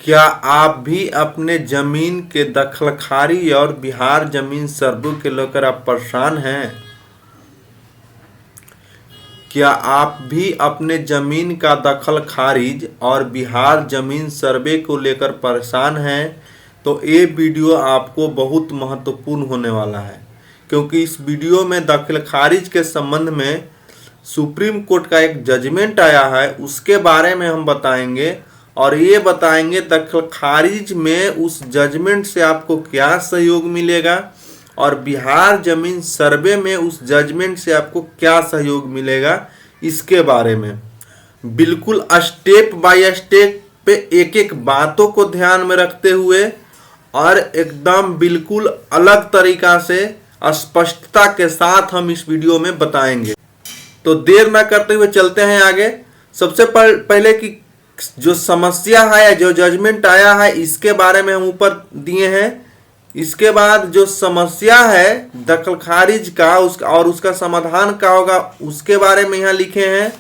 क्या आप भी अपने जमीन के दखलखारी और बिहार जमीन सर्वे को लेकर आप परेशान हैं? क्या आप भी अपने जमीन का दखल खारिज और बिहार जमीन सर्वे को लेकर परेशान हैं? तो ये वीडियो आपको बहुत महत्वपूर्ण होने वाला है, क्योंकि इस वीडियो में दखल खारिज के संबंध में सुप्रीम कोर्ट का एक जजमेंट आया है, उसके बारे में हम बताएंगे। और ये बताएंगे दखल खारिज में उस जजमेंट से आपको क्या सहयोग मिलेगा और बिहार जमीन सर्वे में उस जजमेंट से आपको क्या सहयोग मिलेगा, इसके बारे में बिल्कुल स्टेप बाय स्टेप पे एक एक बातों को ध्यान में रखते हुए और एकदम बिल्कुल अलग तरीका से स्पष्टता के साथ हम इस वीडियो में बताएंगे। तो देर ना करते हुए चलते हैं आगे। सबसे पहले कि जो समस्या है या जो जजमेंट आया है इसके बारे में हम ऊपर दिए हैं। इसके बाद जो समस्या है दखल खारिज का उसका समाधान क्या होगा उसके बारे में यहाँ लिखे हैं।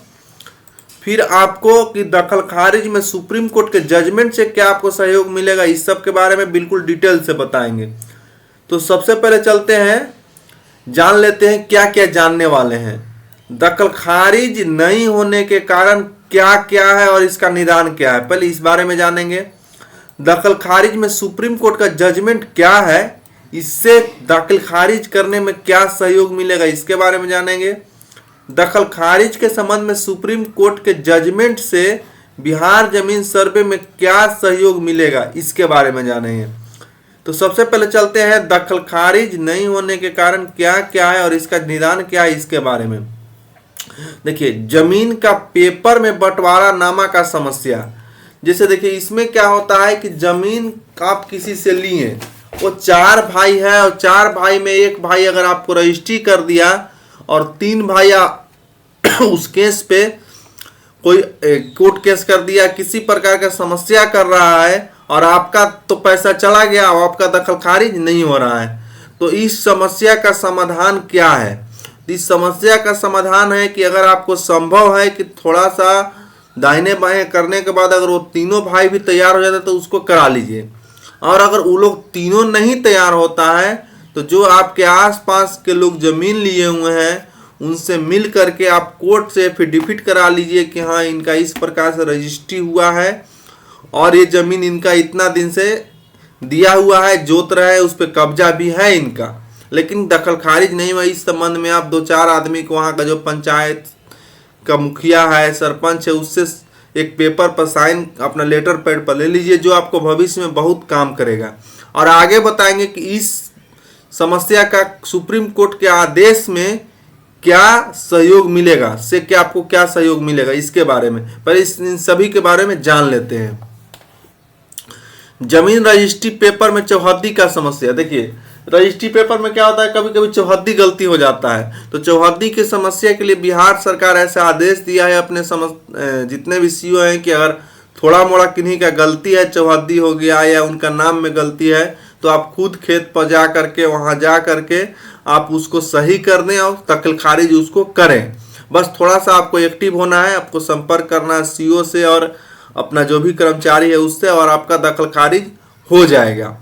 फिर आपको कि दखल खारिज में सुप्रीम कोर्ट के जजमेंट से क्या आपको सहयोग मिलेगा, इस सब के बारे में बिल्कुल डिटेल से बताएंगे। तो सबसे पहले चलते हैं, जान लेते हैं क्या क्या जानने वाले हैं। दखल खारिज नहीं होने के कारण क्या क्या है और इसका निदान क्या है, पहले इस बारे में जानेंगे। दखल खारिज में सुप्रीम कोर्ट का जजमेंट क्या है, इससे दखल खारिज करने में क्या सहयोग मिलेगा, इसके बारे में जानेंगे। दखल खारिज के संबंध में सुप्रीम कोर्ट के जजमेंट से बिहार जमीन सर्वे में क्या सहयोग मिलेगा, इसके बारे में जानेंगे। तो सबसे पहले चलते हैं दखल खारिज नहीं होने के कारण क्या क्या है और इसका निदान क्या है, इसके बारे में। देखिए, जमीन का पेपर में बंटवारा नामा का समस्या। जैसे देखिए इसमें क्या होता है कि जमीन आप किसी से लिए, वो 4 भाई है और 4 भाई में एक भाई अगर आपको रजिस्ट्री कर दिया और 3 भाई उस केस पे कोई कोर्ट केस कर दिया, किसी प्रकार का समस्या कर रहा है और आपका तो पैसा चला गया और आपका दखल खारिज नहीं हो रहा है, तो इस समस्या का समाधान क्या है? इस समस्या का समाधान है कि अगर आपको संभव है कि थोड़ा सा दाहिने बाएं करने के बाद अगर वो तीनों भाई भी तैयार हो जाते तो उसको करा लीजिए। और अगर वो लोग तीनों नहीं तैयार होता है तो जो आपके आसपास के लोग जमीन लिए हुए हैं उनसे मिल करके आप कोर्ट से एफिडेविट करा लीजिए कि हाँ इनका इस प्रकार से रजिस्ट्री हुआ है और ये जमीन इनका इतना दिन से दिया हुआ है, जोत रहा है, उस पर कब्जा भी है इनका, लेकिन दखल खारिज नहीं हुआ। इस संबंध में आप 2-4 आदमी को वहाँ का जो पंचायत का मुखिया है, सरपंच है, उससे एक पेपर पर साइन अपना लेटर पैड पर ले लीजिए, जो आपको भविष्य में बहुत काम करेगा। और आगे बताएंगे कि इस समस्या का सुप्रीम कोर्ट के आदेश में क्या सहयोग मिलेगा, से क्या आपको क्या सहयोग मिलेगा, इसके बारे में पहले इन सभी के बारे में जान लेते हैं। जमीन रजिस्ट्री पेपर में चौहद्दी का समस्या। देखिए रजिस्ट्री पेपर में क्या होता है, कभी कभी चौहद्दी गलती हो जाता है, तो चौहद्दी की समस्या के लिए बिहार सरकार ऐसा आदेश दिया है अपने जितने भी सीओ हैं कि अगर थोड़ा मोड़ा किन्हीं का गलती है, चौहद्दी हो गया या उनका नाम में गलती है, तो आप खुद खेत पर जा करके वहाँ जा करके आप उसको सही कर दें और दखल खारिज उसको करें। बस थोड़ा सा आपको एक्टिव होना है, आपको संपर्क करना है सीओ से और अपना जो भी कर्मचारी है उससे, और आपका दखल खारिज हो जाएगा।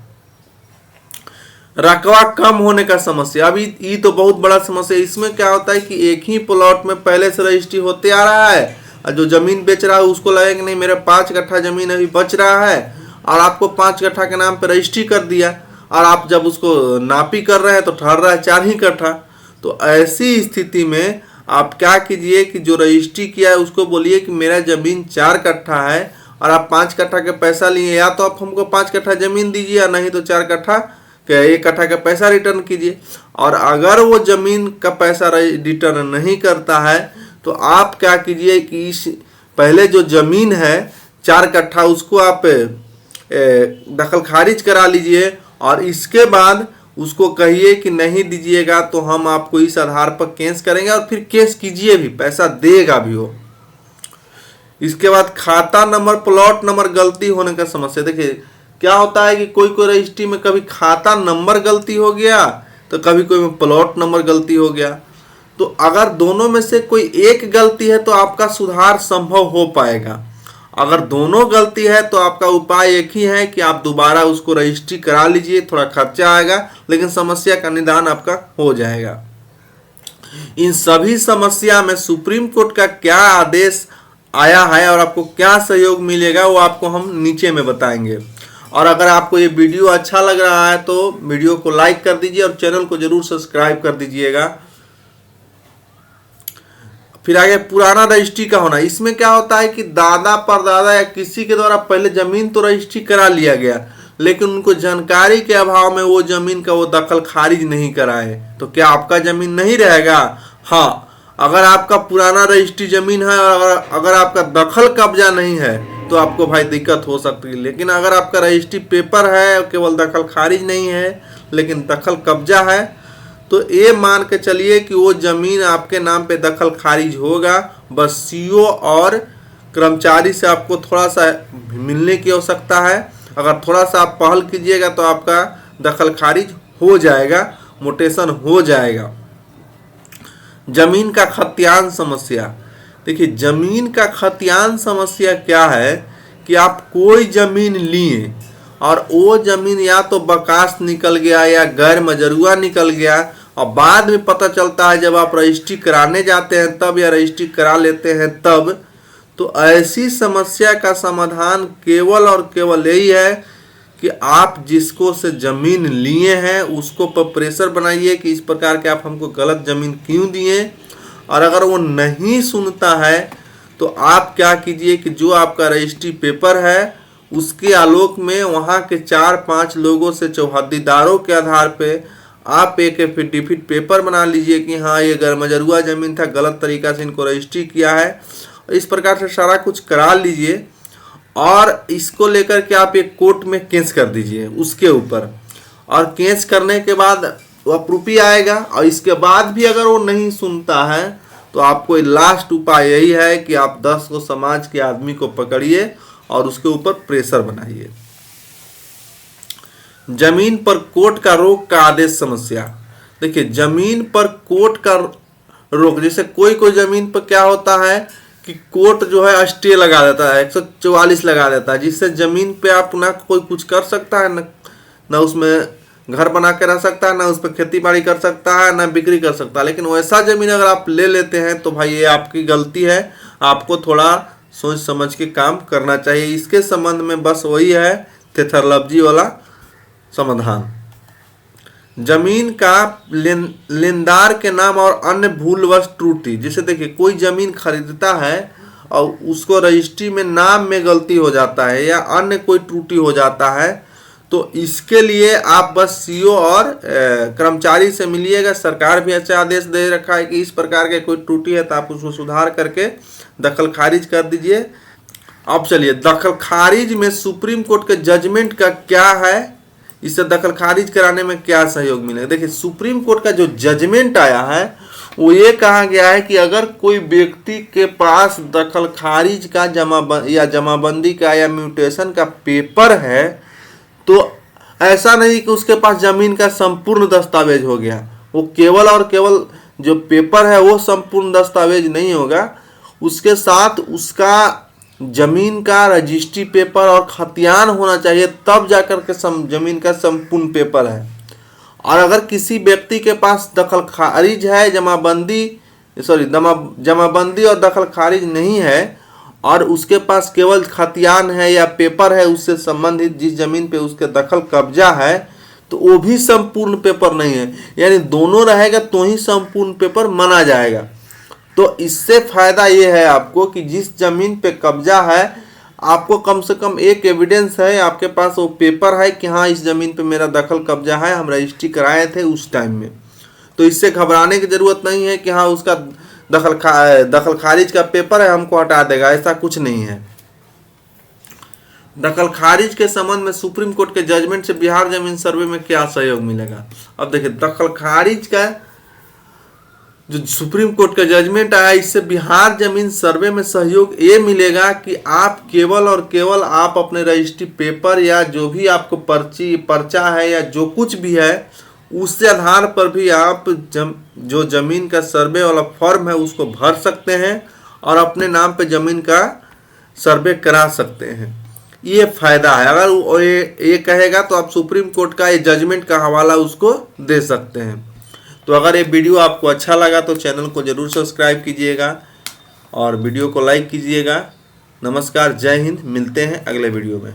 रकबा कम होने का समस्या, अभी ये तो बहुत बड़ा समस्या है। इसमें क्या होता है कि एक ही प्लॉट में पहले से रजिस्ट्री होते आ रहा है और जो जमीन बेच रहा है उसको लगे कि नहीं मेरा 5 कट्ठा जमीन अभी बच रहा है और आपको 5 कट्ठा के नाम पे रजिस्ट्री कर दिया और आप जब उसको नापी कर रहे हैं तो ठहर रहा है 4 ही कट्ठा। तो ऐसी स्थिति में आप क्या कीजिए कि जो रजिस्ट्री किया है उसको बोलिए कि मेरा जमीन 4 कट्ठा है और आप 5 कट्ठा के पैसा लिए, या तो आप हमको 5 कट्ठा जमीन दीजिए या नहीं तो 4 कट्ठा के 1 कट्ठा का पैसा रिटर्न कीजिए। और अगर वो जमीन का पैसा रिटर्न नहीं करता है तो आप क्या कीजिए कि इस पहले जो जमीन है 4 कट्ठा उसको आप दखल खारिज करा लीजिए और इसके बाद उसको कहिए कि नहीं दीजिएगा तो हम आपको इस आधार पर केस करेंगे, और फिर केस कीजिए भी, पैसा देगा भी वो। इसके बाद खाता नंबर प्लॉट नंबर गलती होने का समस्या। देखिए क्या होता है कि कोई रजिस्ट्री में कभी खाता नंबर गलती हो गया तो कभी कोई में प्लॉट नंबर गलती हो गया, तो अगर दोनों में से कोई एक गलती है तो आपका सुधार संभव हो पाएगा। अगर दोनों गलती है तो आपका उपाय एक ही है कि आप दोबारा उसको रजिस्ट्री करा लीजिए। थोड़ा खर्चा आएगा लेकिन समस्या का निदान आपका हो जाएगा। इन सभी समस्या में सुप्रीम कोर्ट का क्या आदेश आया है और आपको क्या सहयोग मिलेगा वो आपको हम नीचे में बताएंगे। और अगर आपको ये वीडियो अच्छा लग रहा है तो वीडियो को लाइक कर दीजिए और चैनल को जरूर सब्सक्राइब कर दीजिएगा। फिर आगे पुराना रजिस्ट्री का होना, इसमें क्या होता है कि दादा परदादा या किसी के द्वारा पहले जमीन तो रजिस्ट्री करा लिया गया लेकिन उनको जानकारी के अभाव में वो जमीन का वो दखल खारिज नहीं कराए, तो क्या आपका जमीन नहीं रहेगा? हाँ, अगर आपका पुराना रजिस्ट्री जमीन है और अगर आपका दखल कब्जा नहीं है तो आपको भाई दिक्कत हो सकती है। लेकिन अगर आपका रजिस्ट्री पेपर है, केवल दखल खारिज नहीं है लेकिन दखल कब्जा है, तो ये मान के चलिए कि वो जमीन आपके नाम पे दखल खारिज होगा। बस सीओ और कर्मचारी से आपको थोड़ा सा मिलने की आवश्यकता है। अगर थोड़ा सा आप पहल कीजिएगा तो आपका दखल खारिज हो जाएगा, मोटेशन हो जाएगा। जमीन का खतियान समस्या, देखिए जमीन का खतियान समस्या क्या है कि आप कोई जमीन लिए और वो जमीन या तो बकास निकल गया या गैर मजरूआ निकल गया और बाद में पता चलता है जब आप रजिस्ट्री कराने जाते हैं तब या रजिस्ट्री करा लेते हैं तब, तो ऐसी समस्या का समाधान केवल और केवल यही है कि आप जिसको से जमीन लिए हैं उसको पर प्रेशर बनाइए कि इस प्रकार के आप हमको गलत जमीन क्यों दिए। और अगर वो नहीं सुनता है तो आप क्या कीजिए कि जो आपका रजिस्ट्री पेपर है उसके आलोक में वहाँ के 4-5 लोगों से चौहद्दीदारों के आधार पे आप एक एफिडेविट पेपर बना लीजिए कि हाँ ये गैरमजरूआ जमीन था, गलत तरीका से इनको रजिस्ट्री किया है। इस प्रकार से सारा कुछ करा लीजिए और इसको लेकर के आप एक कोर्ट में केस कर दीजिए उसके ऊपर। और केस करने के बाद वो अप्रूपी आएगा और इसके बाद भी अगर वो नहीं सुनता है तो आपको लास्ट उपाय यही है कि आप 10 को समाज के आदमी को पकड़िए और उसके ऊपर प्रेशर बनाइए। जमीन पर कोर्ट का रोक का आदेश समस्या, देखिए जमीन पर कोर्ट का रोक, जैसे कोई जमीन पर क्या होता है कि कोर्ट जो है स्टे लगा देता है, 144 लगा देता है, जिससे जमीन पे आप ना कोई कुछ कर सकता है, ना उसमें घर बना के रह सकता है, ना उस पर खेती बाड़ी कर सकता है, ना बिक्री कर सकता है। लेकिन वैसा जमीन अगर आप ले लेते हैं तो भाई ये आपकी गलती है, आपको थोड़ा सोच समझ के काम करना चाहिए। इसके संबंध में बस वही है थेथरलब्जी वाला समाधान। जमीन का लेनदार के नाम और अन्य भूलवश त्रुटि, जैसे देखिए कोई जमीन खरीदता है और उसको रजिस्ट्री में नाम में गलती हो जाता है या अन्य कोई त्रुटि हो जाता है, तो इसके लिए आप बस सीओ और कर्मचारी से मिलिएगा। सरकार भी अच्छा आदेश दे रखा है कि इस प्रकार के कोई त्रुटि है तो आप उसको सुधार करके दखल खारिज कर दीजिए। अब चलिए दखल खारिज में सुप्रीम कोर्ट के जजमेंट का क्या है, इससे दखल खारिज कराने में क्या सहयोग मिलेगा। देखिए सुप्रीम कोर्ट का जो जजमेंट आया है वो ये कहा गया है कि अगर कोई व्यक्ति के पास दखल खारिज का जमाबंदी का या म्यूटेशन का पेपर है तो ऐसा नहीं कि उसके पास जमीन का संपूर्ण दस्तावेज हो गया, वो केवल और केवल जो पेपर है वो संपूर्ण दस्तावेज नहीं होगा, उसके साथ उसका जमीन का रजिस्ट्री पेपर और खतियान होना चाहिए, तब जाकर के जमीन का संपूर्ण पेपर है। और अगर किसी व्यक्ति के पास दखल खारिज है जमाबंदी और दखल खारिज नहीं है और उसके पास केवल खतियान है या पेपर है उससे संबंधित जिस जमीन पे उसके दखल कब्जा है, तो वो भी संपूर्ण पेपर नहीं है, यानी दोनों रहेगा तो ही संपूर्ण पेपर माना जाएगा। तो इससे फायदा ये है आपको कि जिस जमीन पे कब्जा है आपको कम से कम एक एविडेंस है, आपके पास वो पेपर है कि हाँ इस जमीन पे मेरा दखल कब्जा है, हम रजिस्ट्री कराए थे उस टाइम में। तो इससे घबराने की जरूरत नहीं है कि हाँ उसका दखल खारिज का पेपर है हमको हटा देगा, ऐसा कुछ नहीं है। दखल खारिज के संबंध में सुप्रीम कोर्ट के जजमेंट से बिहार जमीन सर्वे में क्या सहयोग मिलेगा। अब देखिए दखल खारिज का जो सुप्रीम कोर्ट का जजमेंट आया इससे बिहार जमीन सर्वे में सहयोग ये मिलेगा कि आप केवल और केवल आप अपने रजिस्ट्री पेपर या जो भी आपको पर्चा है या जो कुछ भी है उसके आधार पर भी आप जो जमीन का सर्वे वाला फॉर्म है उसको भर सकते हैं और अपने नाम पे जमीन का सर्वे करा सकते हैं। ये फ़ायदा है। अगर वो ये कहेगा तो आप सुप्रीम कोर्ट का ये जजमेंट का हवाला उसको दे सकते हैं। तो अगर ये वीडियो आपको अच्छा लगा तो चैनल को ज़रूर सब्सक्राइब कीजिएगा और वीडियो को लाइक कीजिएगा। नमस्कार, जय हिंद। मिलते हैं अगले वीडियो में।